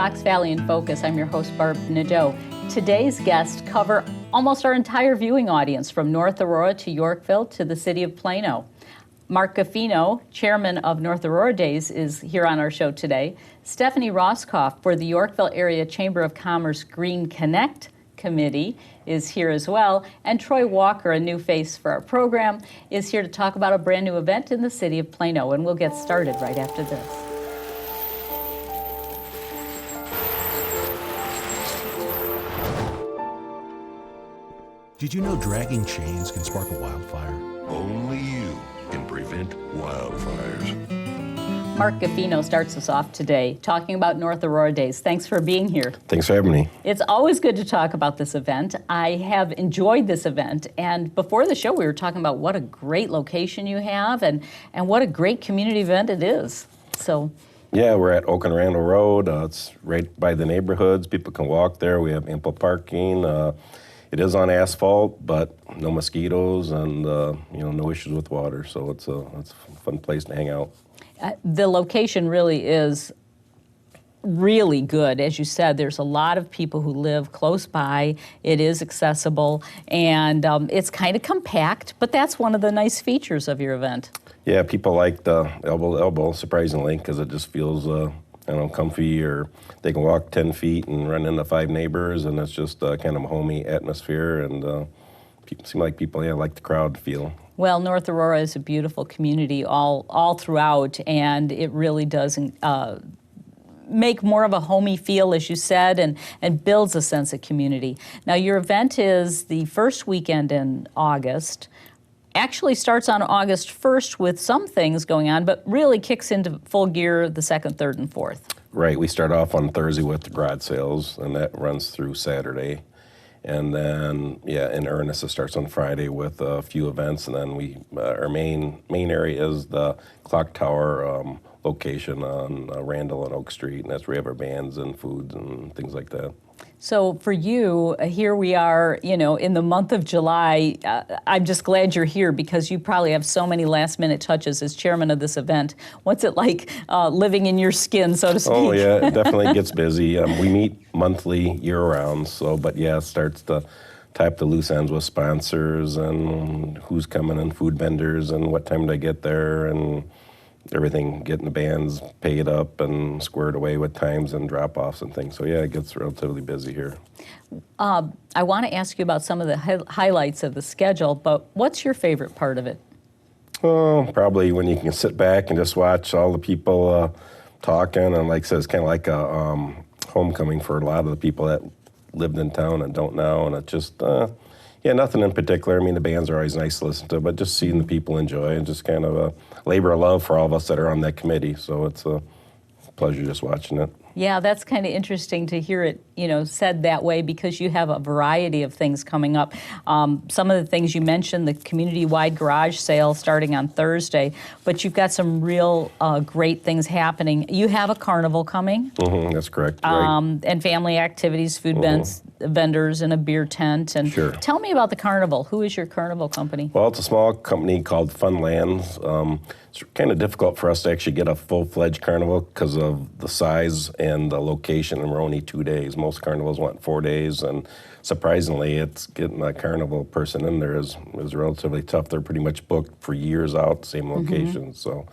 Fox Valley in Focus. I'm your host, Barb Nadeau. Today's guests cover almost our entire viewing audience, from North Aurora to Yorkville to the city of Plano. Mark Gaffino, chairman of North Aurora Days, is here on our show today. Stephanie Roskoff for the Yorkville Area Chamber of Commerce Green Connect Committee is here as well. And Troy Walker, a new face for our program, is here to talk about a brand new event in the city of Plano. And we'll get started right after this. Did you know dragging chains can spark a wildfire? Only you can prevent wildfires. Mark Gaffino starts us off today talking about North Aurora Days. Thanks for being here. Thanks for having me. It's always good to talk about this event. I have enjoyed this event, and before the show we were talking about what a great location you have and what a great community event it is. So. Yeah, we're at Oak and Randall Road. It's right by the neighborhoods. People can walk there. We have ample parking. It is on asphalt, but no mosquitoes and no issues with water. So it's a fun place to hang out. The location really is really good. As you said, there's a lot of people who live close by. It is accessible, and it's kind of compact, but that's one of the nice features of your event. Yeah, people like the elbow surprisingly, because it just feels comfy, or they can walk 10 feet and run into 5 neighbors, and it's just kind of a homey atmosphere, and people seem like people like the crowd feel. Well, North Aurora is a beautiful community all throughout, and it really does make more of a homey feel, as you said, and builds a sense of community. Now, your event is the first weekend in August. Actually starts on August 1st with some things going on, but really kicks into full gear the 2nd, 3rd, and 4th. Right. We start off on Thursday with the garage sales, and that runs through Saturday. And then, in earnest, it starts on Friday with a few events, and then our main area is the Clock Tower location on Randall and Oak Street, and that's where we have our bands and foods and things like that. So for you, here we are, in the month of July. I'm just glad you're here because you probably have so many last-minute touches as chairman of this event. What's it like living in your skin, so to speak? Oh, yeah, it definitely gets busy. We meet monthly, year-round, it starts to tie up the loose ends with sponsors and who's coming and food vendors and what time to get there and everything, getting the bands paid up and squared away with times and drop-offs and things. So it gets relatively busy here. I want to ask you about some of the highlights of the schedule, but what's your favorite part of it? Oh, probably when you can sit back and just watch all the people talking, and like I said, it's kind of like a homecoming for a lot of the people that lived in town and don't now, and it just, nothing in particular. I mean, the bands are always nice to listen to, but just seeing the people enjoy and just kind of a labor of love for all of us that are on that committee. So it's a pleasure just watching it. Yeah, that's kind of interesting to hear it, said that way, because you have a variety of things coming up. Some of the things you mentioned, the community-wide garage sale starting on Thursday, but you've got some real great things happening. You have a carnival coming. Mm-hmm, that's correct. Right. And family activities, food vendors, and a beer tent. And sure. Tell me about the carnival. Who is your carnival company? Well, it's a small company called Funlands. It's kind of difficult for us to actually get a full-fledged carnival because of the size and the location, and we're only 2 days. Most carnivals want 4 days, and surprisingly, it's getting a carnival person in there is relatively tough. They're pretty much booked for years out, same location. So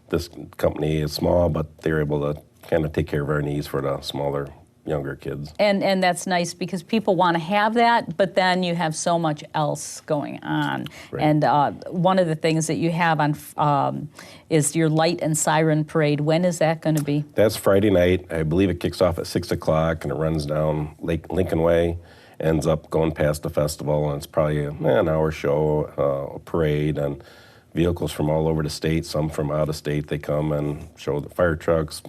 this company is small, but they're able to kind of take care of our needs for the smaller, younger kids. And that's nice because people want to have that, but then you have so much else going on. Right. And one of the things that you have on is your Light and Siren Parade. When is that going to be? That's Friday night. I believe it kicks off at 6 o'clock, and it runs down Lincoln Way, ends up going past the festival, and it's probably an hour show, a parade, and vehicles from all over the state, some from out of state. They come and show the fire trucks,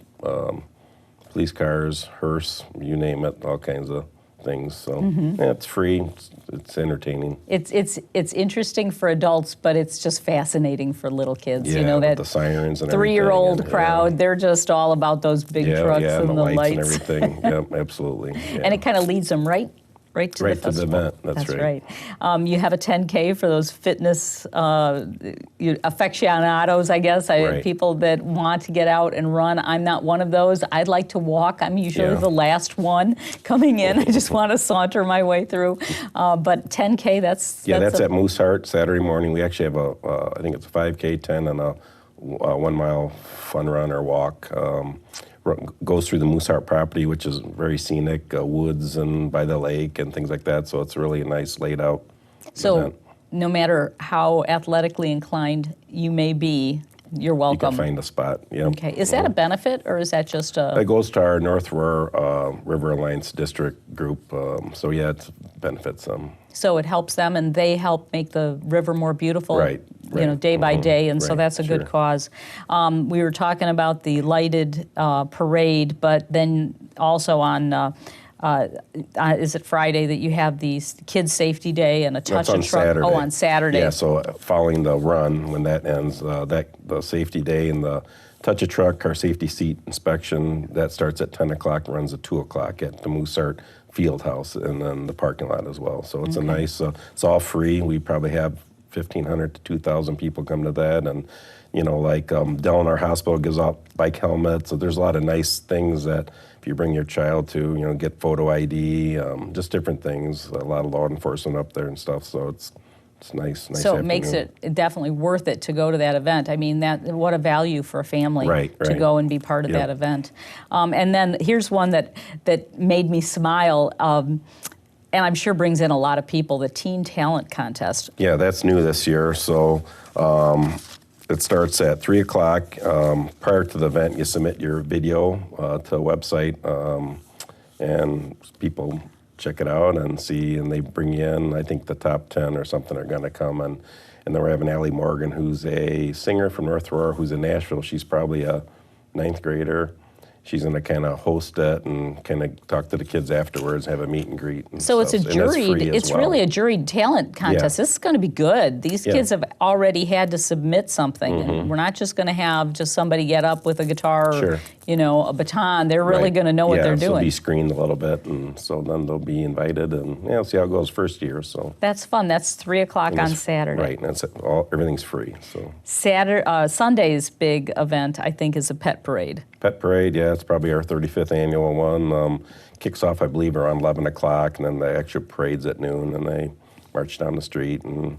police cars, hearse, you name it, all kinds of things. So it's free. It's entertaining. It's interesting for adults, but it's just fascinating for little kids. Yeah, that the sirens and 3-year-old crowd. They're just all about those big trucks and the lights lights and everything. Yep, absolutely. Yeah. And it kind of leads them right Right to Right the to the festival. event, that's right. You have a 10K for those fitness aficionados, I guess, Right. people that want to get out and run. I'm not one of those. I'd like to walk. I'm usually Yeah. the last one coming in. I just want to saunter my way through. But 10K, that's That's a- at Mooseheart Saturday morning. We actually have I think it's a 5K, 10, and a 1 mile fun run or walk. Goes through the Mooseheart property, which is very scenic, woods and by the lake and things like that. So it's really a nice laid out So event. no matter how athletically inclined you may be, you're You welcome. can find a spot. Yeah. Okay. Is that a benefit or is that just a... That goes to our North Aurora River Alliance District group. So yeah, it benefits them. So it helps them, and they help make the river more beautiful, Right, day by mhm, day, and so right, that's a good sure. cause. We were talking about the lighted parade, but then also on, is it Friday that you have the Kids Safety Day and a touch That's on a truck? Saturday. Oh, on Saturday. Yeah, so following the run, when that ends, the safety day and the touch a truck, car safety seat inspection, that starts at 10 o'clock, runs at 2 o'clock at the Mooseheart Field House and then the parking lot as well. So it's a nice, it's all free. We probably have 1,500 to 2,000 people come to that. And, like Delaware Hospital gives out bike helmets. So there's a lot of nice things that if you bring your child to, get photo ID, just different things. A lot of law enforcement up there and stuff. So it's nice. So it makes it definitely worth it to go to that event. I mean, what a value for a family Right, to right. go and be part of Yep. that event. And then here's one that made me smile, and I'm sure brings in a lot of people, the Teen Talent Contest. Yeah, that's new this year. So it starts at 3 o'clock. Prior to the event, you submit your video to a website, and people check it out and see, and they bring you in. I think the top 10 or something are going to come. And then we're having Allie Morgan, who's a singer from North Aurora, who's in Nashville. She's probably a 9th grader. She's going to kind of host it and kind of talk to the kids afterwards, have a meet and greet. And So it's a stuff. And that's juried, free as it's well. really a juried talent contest. Yeah. This is going to be good. These Yeah. kids have already had to submit something. And we're not just going to have just somebody get up with a guitar or, Sure. a baton. They're really Right. going to know what Yeah, they're so doing. be screened a little bit, and so then they'll be invited, and see how it goes first year. So That's fun. That's 3 o'clock on it's- Saturday. right? And everything's free. So Sunday's big event, I think, is a pet parade. pet parade, yeah, it's probably our 35th annual one. Kicks off, I believe, around 11 o'clock, and then the actual parade's at noon, and they march down the street, and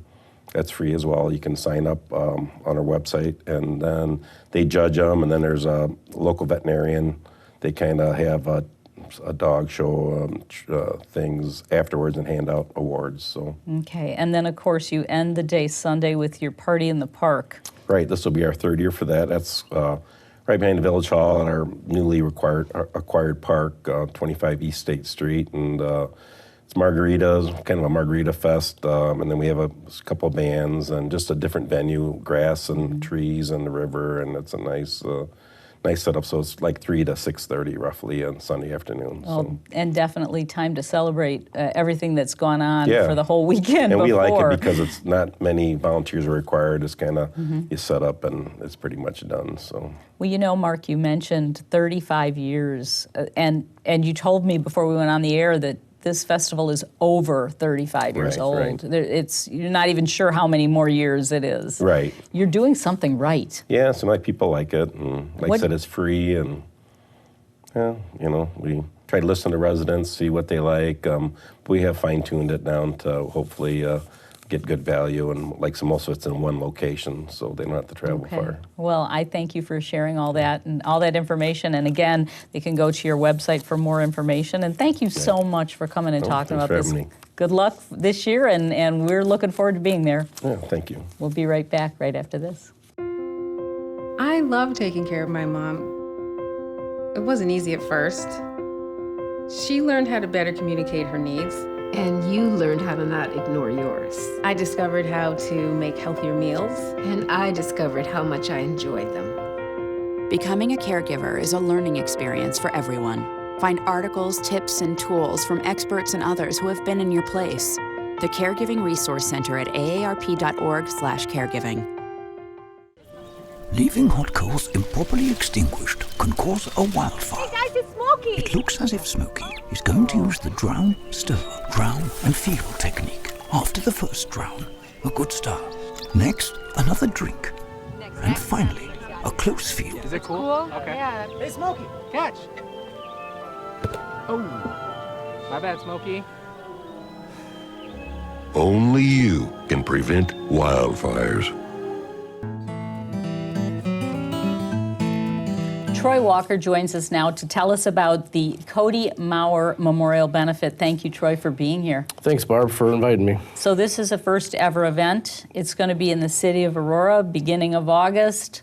that's free as well. You can sign up on our website, and then they judge them, and then there's a local veterinarian. They kind of have a dog show things afterwards and hand out awards. So. Okay, and then of course you end the day Sunday with your party in the park. Right, this will be our 3rd year for that. That's right behind the Village Hall at our newly acquired park, 25 East State Street, and it's margaritas, kind of a margarita fest, and then we have a couple bands and just a different venue, grass and trees and the river, and it's a nice setup. So it's like 3 to 6:30 roughly on Sunday afternoon. Well, and definitely time to celebrate everything that's gone on Yeah. for the whole weekend And we like before. it because it's not many volunteers are required. It's kind of you set up and it's pretty much done. So. Well, Mark, you mentioned 35 years, and you told me before we went on the air that this festival is over 35 years Right, old. right. You're not even sure how many more years it is. Right. You're doing something right. Yeah, some people like it. And like What- I said, it's free, and we try to listen to residents, see what they like. We have fine-tuned it down to hopefully get good value, and most of it's in one location, so they don't have to travel far. Well, I thank you for sharing all that and all that information. And again, they can go to your website for more information. And thank you so much for coming and talking thanks about for this. having me. Good luck this year, and we're looking forward to being there. Yeah, thank you. We'll be right back right after this. I love taking care of my mom. It wasn't easy at first. She learned how to better communicate her needs. And you learned how to not ignore yours. I discovered how to make healthier meals. And I discovered how much I enjoyed them. Becoming a caregiver is a learning experience for everyone. Find articles, tips, and tools from experts and others who have been in your place. The Caregiving Resource Center at aarp.org/caregiving. Leaving hot coals improperly extinguished can cause a wildfire. Guys, it's smoke It looks as if Smokey is going to use the drown, stir, drown, and feel technique. After the first drown, a good start. Next, another drink. And finally, a close feel. Is it cool? Okay. Yeah. Hey, Smokey, catch! Oh, my bad, Smokey. Only you can prevent wildfires. Troy Walker joins us now to tell us about the Cody Maurer Memorial Benefit. Thank you, Troy, for being here. Thanks, Barb, for inviting me. So this is a first ever event. It's going to be in the city of Aurora, beginning of August.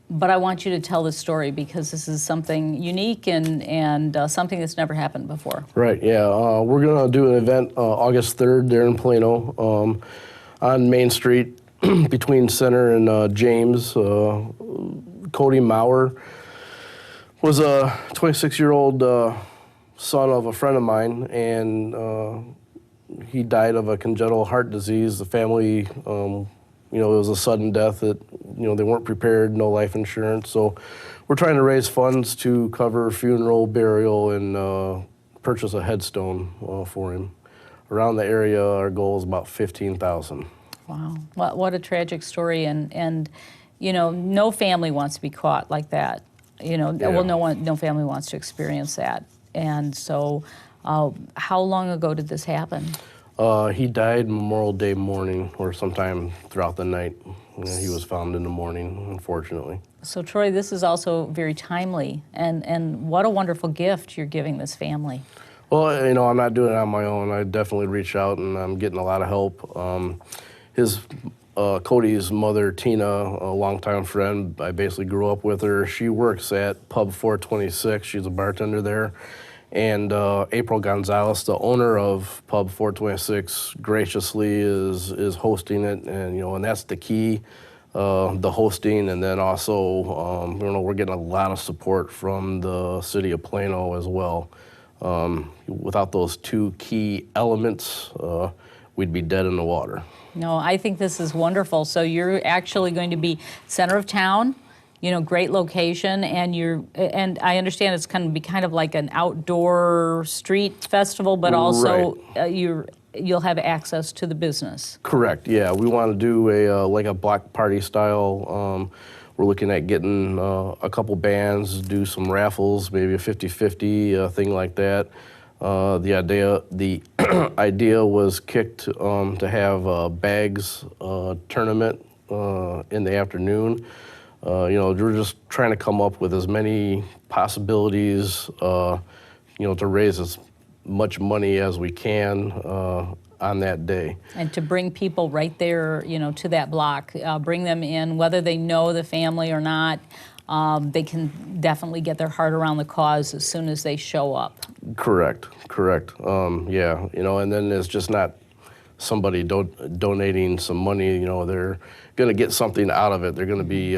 But I want you to tell the story because this is something unique and something that's never happened before. Right, yeah. We're going to do an event August 3rd there in Plano on Main Street between Center and James. Cody Maurer was a 26-year-old son of a friend of mine, and he died of a congenital heart disease. The family, it was a sudden death that, they weren't prepared, no life insurance. So we're trying to raise funds to cover funeral, burial, and purchase a headstone for him. Around the area, our goal is about $15,000. Wow, what a tragic story, and no family wants to be caught like that. Yeah. Well, no family wants to experience that. And so, how long ago did this happen? He died Memorial Day morning, or sometime throughout the night. He was found in the morning, unfortunately. So, Troy, this is also very timely, and what a wonderful gift you're giving this family. Well, I'm not doing it on my own. I definitely reached out, and I'm getting a lot of help. Cody's mother, Tina, a longtime friend, I basically grew up with her. She works at Pub 426. She's a bartender there. And April Gonzalez, the owner of Pub 426, graciously is hosting it, and that's the key, the hosting, and then also, we're getting a lot of support from the city of Plano as well. Without those two key elements, we'd be dead in the water. No, I think this is wonderful. So you're actually going to be center of town, great location, and I understand it's going to be kind of like an outdoor street festival, but also right. You'll have access to the business. Correct. Yeah, we want to do a block party style. We're looking at getting a couple bands, do some raffles, maybe a 50-50 thing like that. The idea was kicked to have a bags tournament in the afternoon. We're just trying to come up with as many possibilities, to raise as much money as we can on that day. And to bring people right there, to that block, bring them in, whether they know the family or not. They can definitely get their heart around the cause as soon as they show up. Correct. Yeah, and then it's just not somebody donating some money. They're going to get something out of it. They're going to be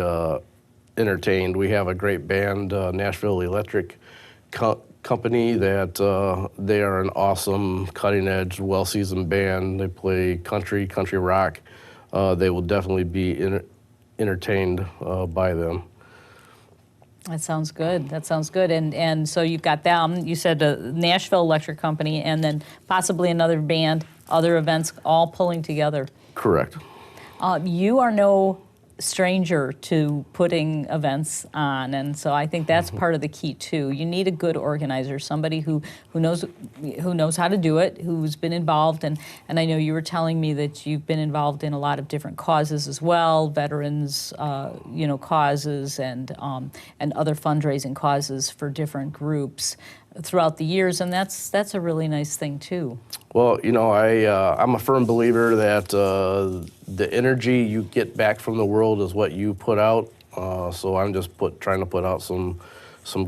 entertained. We have a great band, Nashville Electric Company, that they are an awesome, cutting-edge, well-seasoned band. They play country rock. They will definitely be entertained by them. That sounds good. And so you've got them. You said a Nashville Electric Company, and then possibly another band, other events, all pulling together. Correct. You are no stranger to putting events on, and so I think that's part of the key too. You need a good organizer, somebody who knows how to do it, who's been involved, and I know you were telling me that you've been involved in a lot of different causes as well, veterans, causes, and other fundraising causes for different groups throughout the years, and that's a really nice thing too. Well, I'm a firm believer that the energy you get back from the world is what you put out. So I'm just trying to put out some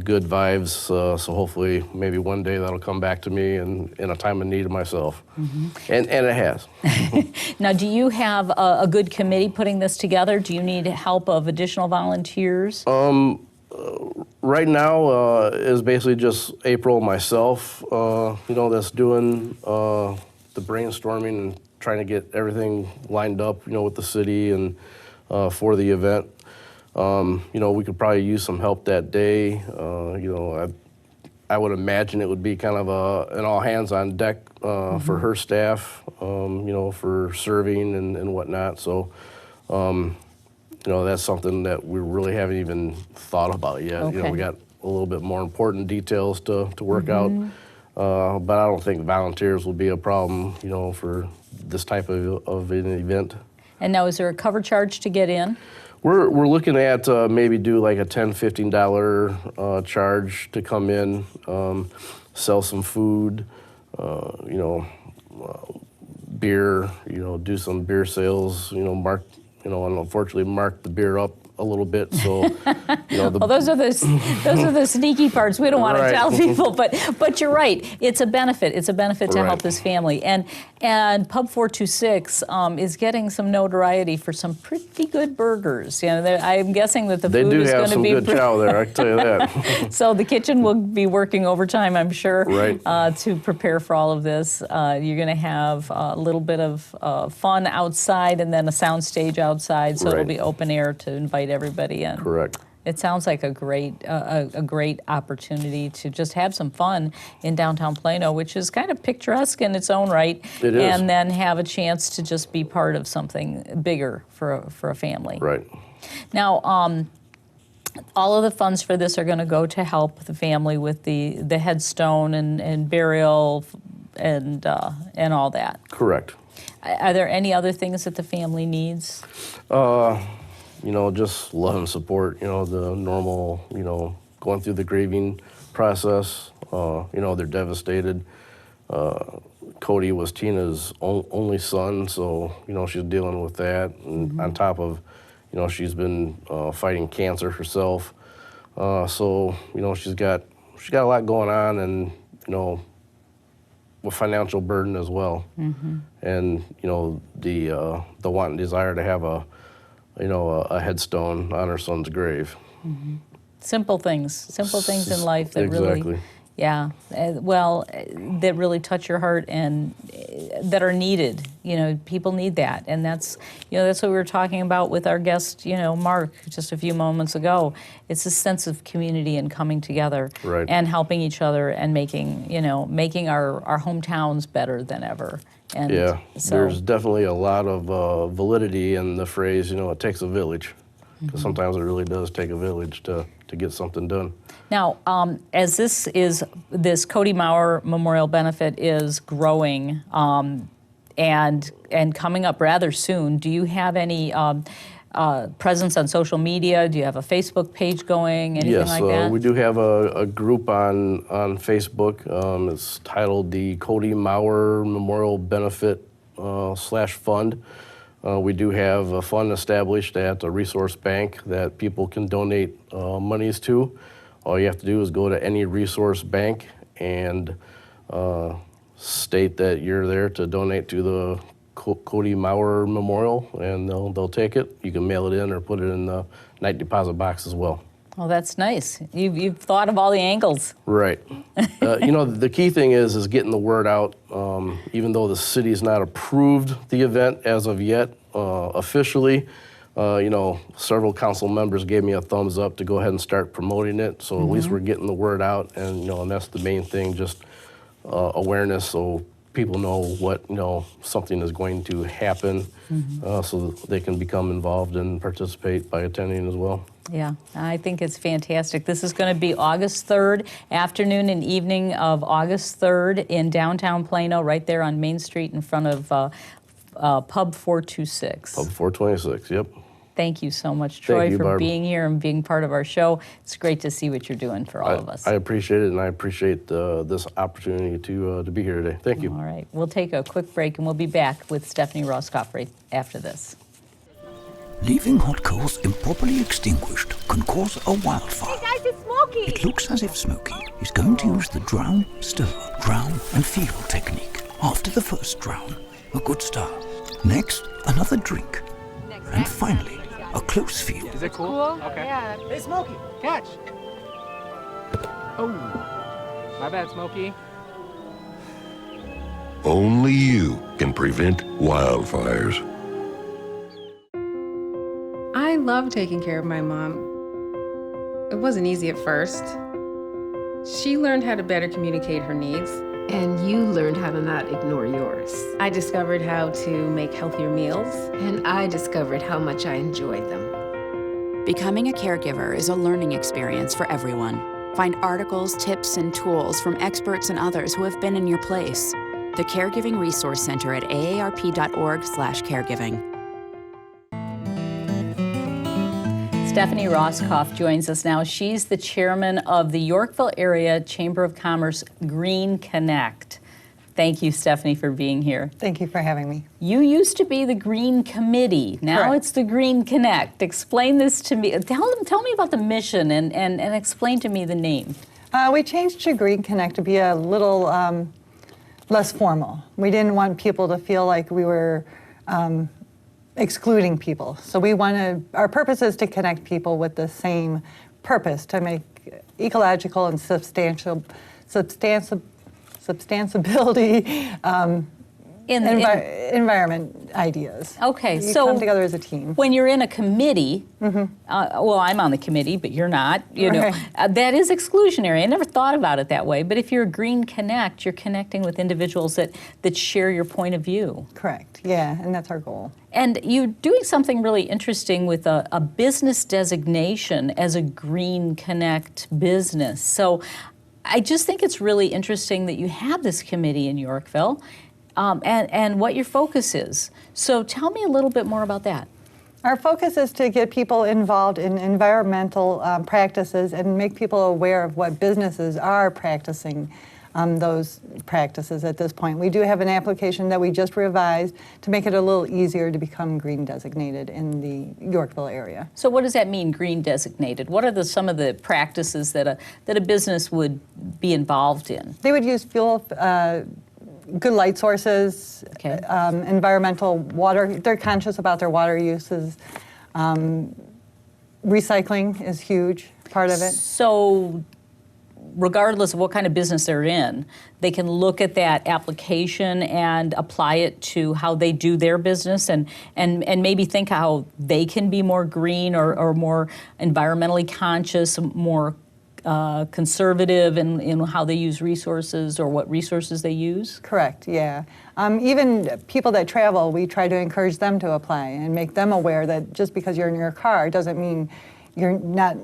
good vibes. So hopefully, maybe one day that'll come back to me in a time of need of myself. Mm-hmm. And it has. Now, do you have a good committee putting this together? Do you need help of additional volunteers? Right now is basically just April, myself, that's doing the brainstorming and trying to get everything lined up, with the city and for the event. We could probably use some help that day. I would imagine it would be kind of an all hands on deck for her staff, for serving and whatnot. So, that's something that we really haven't even thought about yet. Okay. We got a little bit more important details to work out. But I don't think volunteers will be a problem, for this type of an event. And now, is there a cover charge to get in? We're looking at maybe do like a $10, $15 charge to come in, sell some food, beer, do some beer sales, mark, and unfortunately mark the beer up a little bit. So, Well, those are the sneaky parts we don't want to tell people. But you're right. It's a benefit. It's a benefit to help this family. And Pub 426 is getting some notoriety for some pretty good burgers. I'm guessing that the food is going to be. They do have some good chow there. I can tell you that. So the kitchen will be working overtime, I'm sure, right. To prepare for all of this. You're going to have a little bit of fun outside, and then a sound stage outside. So it'll be open air to invite everybody in. Correct. It sounds like a great opportunity to just have some fun in downtown Plano, which is kind of picturesque in its own right. It is. And then have a chance to just be part of something bigger for a family. Right. Now, all of the funds for this are going to go to help the family with the headstone and burial and all that. Correct. Are there any other things that the family needs? Just love and support, the normal, going through the grieving process. They're devastated. Cody was Tina's only son, so, she's dealing with that. And on top of, she's been fighting cancer herself. So, she's got a lot going on and, a financial burden as well. And, the want and desire to have a headstone on her son's grave. Simple things in life that exactly. That really touch your heart and that are needed. People need that, and that's what we were talking about with our guest, Mark, just a few moments ago. It's a sense of community and coming together, right. and helping each other and making our hometowns better than ever. And there's definitely a lot of validity in the phrase, it takes a village. Because sometimes it really does take a village to get something done. Now, as this Cody Maurer Memorial Benefit is growing and coming up rather soon, do you have any presence on social media? Do you have a Facebook page going, anything like that? Yes, we do have a group on Facebook. It's titled the Cody Maurer Memorial Benefit /fund. We do have a fund established at a resource bank that people can donate monies to. All you have to do is go to any resource bank and state that you're there to donate to the Cody Maurer Memorial, and they'll take it. You can mail it in or put it in the night deposit box as well. Well, that's nice. You've thought of all the angles. Right. The key thing is getting the word out. Even though the city's not approved the event as of yet officially, several council members gave me a thumbs up to go ahead and start promoting it. So at least we're getting the word out, and and that's the main thing, just awareness, so people know what something is going to happen, so that they can become involved and participate by attending as well. Yeah, I think it's fantastic. This is going to be August 3rd, afternoon and evening of August 3rd in downtown Plano, right there on Main Street in front of Pub 426. Pub 426, yep. Thank you so much, Troy, for Barb. being here and being part of our show. It's great to see what you're doing for all of us. I appreciate it, and I appreciate this opportunity to be here today. Thank you. All right, we'll take a quick break, and we'll be back with Stephanie Roscoff right after this. Leaving hot coals improperly extinguished can cause a wildfire. Hey guys, it's Smokey! It looks as if Smokey is going to use the drown, stir, drown, and feel technique. After the first drown, a good start. Next, another drink. And finally, a close feel. Is it cool? Okay. Yeah. Hey, Smokey, catch! Oh, my bad, Smokey. Only you can prevent wildfires. I love taking care of my mom. It wasn't easy at first. She learned how to better communicate her needs. And you learned how to not ignore yours. I discovered how to make healthier meals. And I discovered how much I enjoyed them. Becoming a caregiver is a learning experience for everyone. Find articles, tips, and tools from experts and others who have been in your place. The Caregiving Resource Center at aarp.org/caregiving. Stephanie Roscoff joins us now. She's the chairman of the Yorkville Area Chamber of Commerce Green Connect. Thank you, Stephanie, for being here. Thank you for having me. You used to be the Green Committee. Now Correct. It's the Green Connect. Explain this to me. Tell me about the mission and explain to me the name. We changed to Green Connect to be a little less formal. We didn't want people to feel like we were excluding people. So our purpose is to connect people with the same purpose, to make ecological and substantiability environment ideas. Okay, you so come together as a team. When you're in a committee, well, I'm on the committee, but you're not. You know, that is exclusionary. I never thought about it that way. But if you're a Green Connect, you're connecting with individuals that share your point of view. Correct. Yeah, and that's our goal. And you're doing something really interesting with a business designation as a Green Connect business. So I just think it's really interesting that you have this committee in Yorkville. And what your focus is. So tell me a little bit more about that. Our focus is to get people involved in environmental practices and make people aware of what businesses are practicing those practices at this point. We do have an application that we just revised to make it a little easier to become green designated in the Yorkville area. So what does that mean, green designated? What are some of the practices that a business would be involved in? They would use fuel, good light sources, okay. Environmental water. They're conscious about their water uses. Recycling is huge part of it. So regardless of what kind of business they're in, they can look at that application and apply it to how they do their business and maybe think how they can be more green or more environmentally conscious, more conservative in how they use resources or what resources they use? Correct, yeah. Even people that travel, we try to encourage them to apply and make them aware that just because you're in your car doesn't mean you're not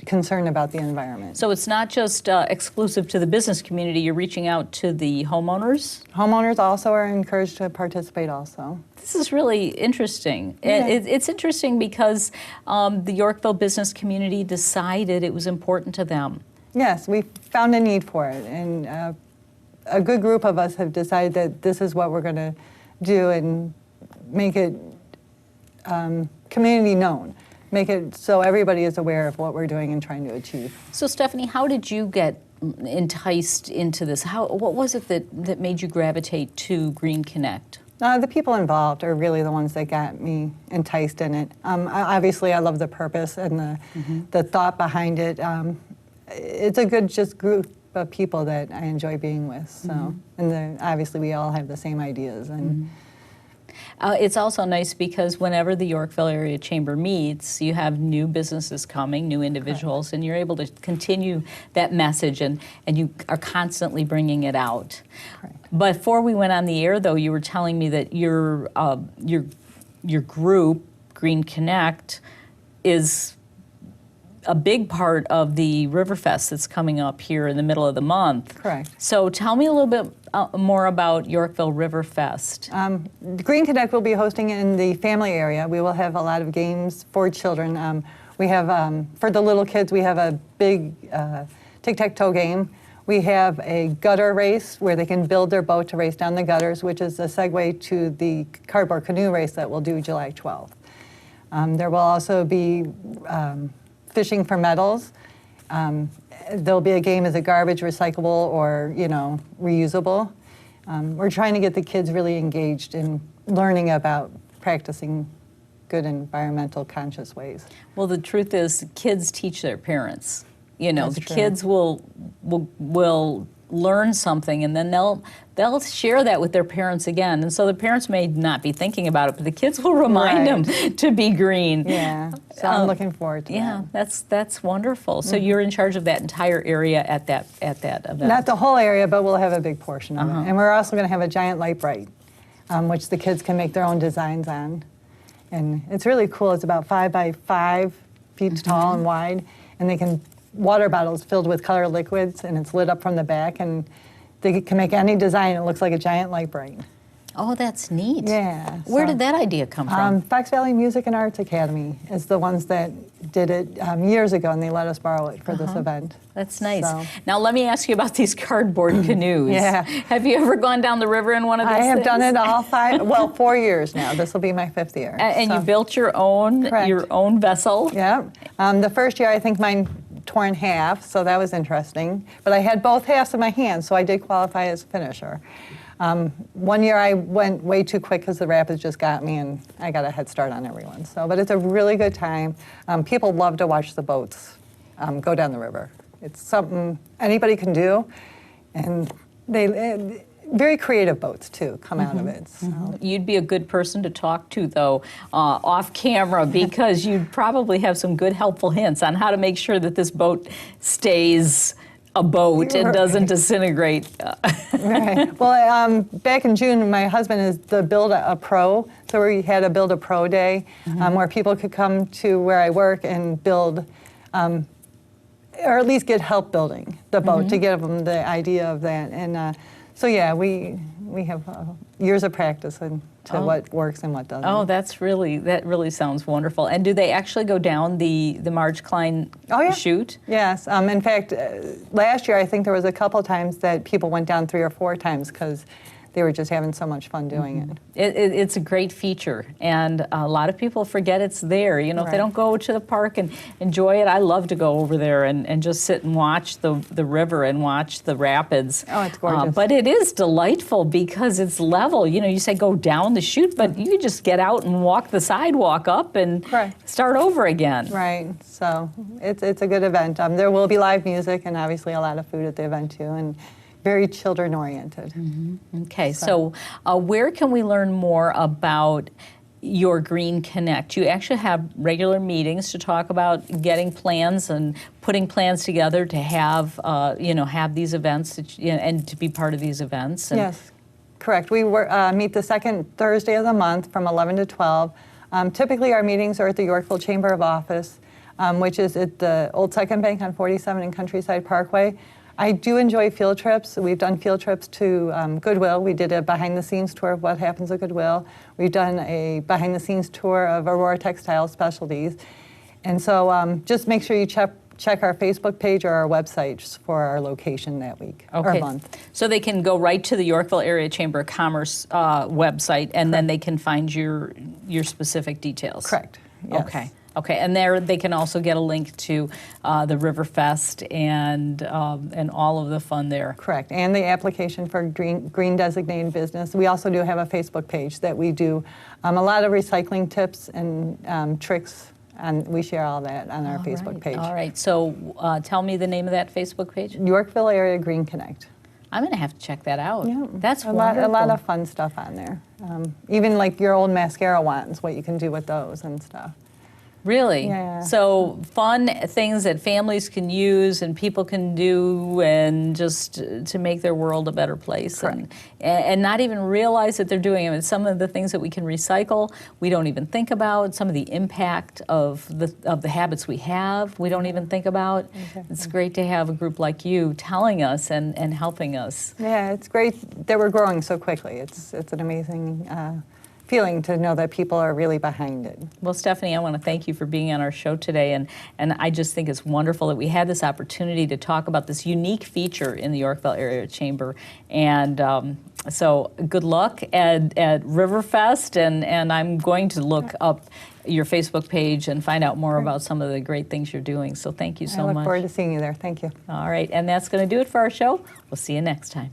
concerned about the environment. So it's not just exclusive to the business community, you're reaching out to the homeowners? Homeowners also are encouraged to participate also. This is really interesting. Yeah. It's interesting because the Yorkville business community decided it was important to them. Yes, we found a need for it, and a good group of us have decided that this is what we're going to do and make it community known. Make it so everybody is aware of what we're doing and trying to achieve. So Stephanie, how did you get enticed into this? What was it that made you gravitate to Green Connect? The people involved are really the ones that got me enticed in it. Obviously, I love the purpose and the thought behind it. It's a good just group of people that I enjoy being with. So, and obviously, we all have the same ideas. And it's also nice because whenever the Yorkville Area Chamber meets, you have new businesses coming, new individuals, and you're able to continue that message, and you are constantly bringing it out. Correct. Before we went on the air, though, you were telling me that your group, Green Connect, is a big part of the Riverfest that's coming up here in the middle of the month. Correct. So tell me a little bit more about Yorkville Riverfest. Green Connect will be hosting in the family area. We will have a lot of games for children. We have, for the little kids, we have a big tic-tac-toe game. We have a gutter race where they can build their boat to race down the gutters, which is a segue to the cardboard canoe race that we'll do July 12th. There will also be fishing for medals. There'll be a game, is it garbage, recyclable, or reusable? We're trying to get the kids really engaged in learning about practicing good environmental conscious ways. Well, the truth is, kids teach their parents. That's The true. kids will learn something, and then they'll share that with their parents again. And so the parents may not be thinking about it, but the kids will remind them to be green. Yeah, so I'm looking forward to Yeah, that. that's wonderful. So you're in charge of that entire area at that event. Not the whole area, but we'll have a big portion of it. And we're also going to have a giant light bright, which the kids can make their own designs on. And it's really cool. It's about 5 by 5 feet tall and wide, and they can water bottles filled with color liquids, and it's lit up from the back, and they can make any design. It looks like a giant light bright. Oh, that's neat. Yeah. Where did that idea come from? Fox Valley Music and Arts Academy is the ones that did it years ago, and they let us borrow it for this event. That's nice. So- Now let me ask you about these cardboard canoes. Yeah. Have you ever gone down the river in one of these I have things? done it all 4 years now. This will be my 5th year. And So- you built your own vessel? Yeah. The first year, I think mine tore in half, so that was interesting. But I had both halves in my hands, so I did qualify as a finisher. One year I went way too quick because the rapids just got me, and I got a head start on everyone. But it's a really good time. People love to watch the boats go down the river. It's something anybody can do, and very creative boats too come out of it. So. You'd be a good person to talk to, though, off camera, because you'd probably have some good helpful hints on how to make sure that this boat stays a boat and doesn't disintegrate. Right. Well, back in June, my husband is the Build a Pro, so we had a Build a Pro day where people could come to where I work and build, or at least get help building the boat to give them the idea of that. And so yeah, we have years of practice into what works and what doesn't. Oh, that really sounds wonderful. And do they actually go down the Marge Klein chute? Yes. In fact, last year I think there was a couple times that people went down 3 or 4 times because they were just having so much fun doing it. It's a great feature, and a lot of people forget it's there. You know, if they don't go to the park and enjoy it, I love to go over there and just sit and watch the river and watch the rapids. Oh, it's gorgeous. But it is delightful because it's level. You know, you say go down the chute, but you just get out and walk the sidewalk up and start over again. Right. So it's a good event. There will be live music and obviously a lot of food at the event too, and very children-oriented. Okay, so where can we learn more about your Green Connect? You actually have regular meetings to talk about getting plans and putting plans together to have, have these events and to be part of these events. And yes, correct. We meet the second Thursday of the month from 11 to 12. Typically, our meetings are at the Yorkville Chamber of Office, which is at the Old Second Bank on 47 and Countryside Parkway. I do enjoy field trips. We've done field trips to Goodwill. We did a behind-the-scenes tour of what happens at Goodwill. We've done a behind-the-scenes tour of Aurora Textile Specialties. And so just make sure you check our Facebook page or our website for our location that week or month. So they can go right to the Yorkville Area Chamber of Commerce website, and then they can find your specific details. Correct. Yes. Okay, and there they can also get a link to the Riverfest and all of the fun there. Correct, and the application for green designated business. We also do have a Facebook page that we do a lot of recycling tips and tricks, and we share all that on our Facebook page. All right, so tell me the name of that Facebook page. Yorkville Area Green Connect. I'm going to have to check that out. Yeah, that's a wonderful. lot of fun stuff on there. Even like your old mascara wands, what you can do with those and stuff. Really? Yeah. So fun things that families can use and people can do, and just to make their world a better place. Correct. And not even realize that they're doing it. Some of the things that we can recycle, we don't even think about. Some of the impact of the habits we have, we don't even think about. Exactly. It's great to have a group like you telling us and helping us. Yeah, it's great that we're growing so quickly. It's an amazing feeling to know that people are really behind it. Well, Stephanie, I want to thank you for being on our show today, and I just think it's wonderful that we had this opportunity to talk about this unique feature in the Yorkville Area Chamber. And so good luck at Riverfest, and I'm going to look up your Facebook page and find out more about some of the great things you're doing. So thank you so much. I look forward to seeing you there. Thank you. All right, and that's going to do it for our show. We'll see you next time.